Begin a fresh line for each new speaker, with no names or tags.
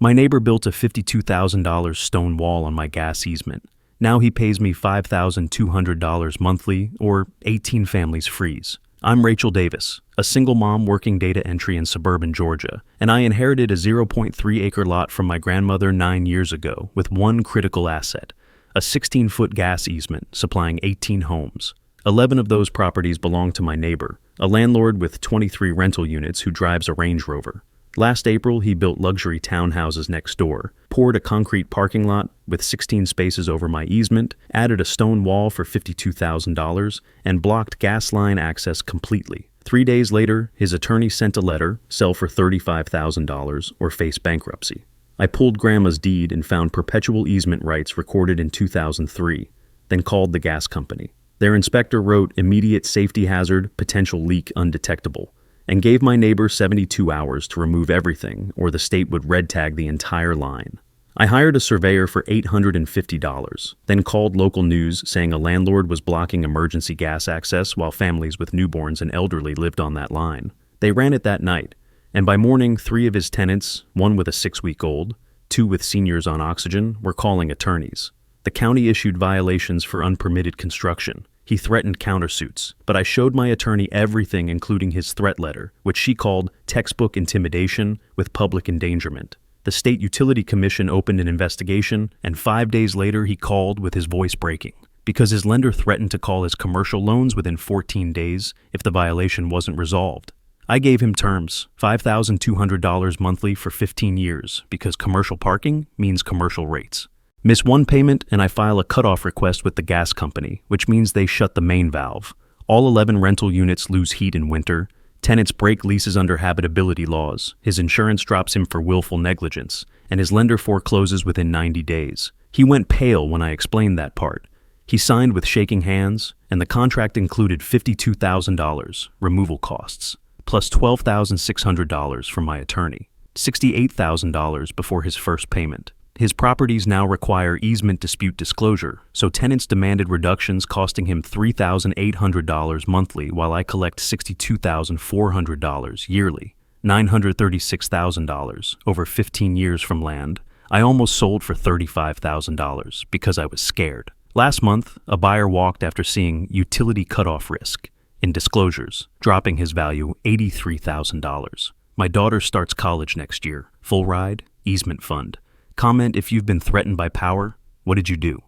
My neighbor built a $52,000 stone wall on my gas easement. Now he pays me $5,200 monthly, or 18 families freeze. I'm Rachel Davis, a single mom working data entry in suburban Georgia, and I inherited a 0.3-acre lot from my grandmother 9 years ago with one critical asset, a 16-foot gas easement supplying 18 homes. 11 of those properties belong to my neighbor, a landlord with 23 rental units who drives a Range Rover. Last April, he built luxury townhouses next door, poured a concrete parking lot with 16 spaces over my easement, added a stone wall for $52,000, and blocked gas line access completely. 3 days later, his attorney sent a letter, sell for $35,000 or face bankruptcy. I pulled Grandma's deed and found perpetual easement rights recorded in 2003, then called the gas company. Their inspector wrote immediate safety hazard, potential leak undetectable, and gave my neighbor 72 hours to remove everything, or the state would red tag the entire line. I hired a surveyor for $850, then called local news saying a landlord was blocking emergency gas access while families with newborns and elderly lived on that line. They ran it that night, and by morning 3 of his tenants, 1 with a 6-week-old, 2 with seniors on oxygen, were calling attorneys. The county issued violations for unpermitted construction. He threatened countersuits, but I showed my attorney everything including his threat letter, which she called textbook intimidation with public endangerment. The State Utility Commission opened an investigation, and 5 days later he called with his voice breaking, because his lender threatened to call his commercial loans within 14 days if the violation wasn't resolved. I gave him terms, $5,200 monthly for 15 years, because commercial parking means commercial rates. Miss one payment and I file a cutoff request with the gas company, which means they shut the main valve. All 11 rental units lose heat in winter. Tenants break leases under habitability laws. His insurance drops him for willful negligence, and his lender forecloses within 90 days. He went pale when I explained that part. He signed with shaking hands, and the contract included $52,000 removal costs, plus $12,600 from my attorney, $68,000 before his first payment. His properties now require easement dispute disclosure, so tenants demanded reductions costing him $3,800 monthly while I collect $62,400 yearly, $936,000 over 15 years from land. I almost sold for $35,000 because I was scared. Last month, a buyer walked after seeing utility cutoff risk in disclosures, dropping his value $83,000. My daughter starts college next year. Full ride, easement fund. Comment if you've been threatened by power. What did you do?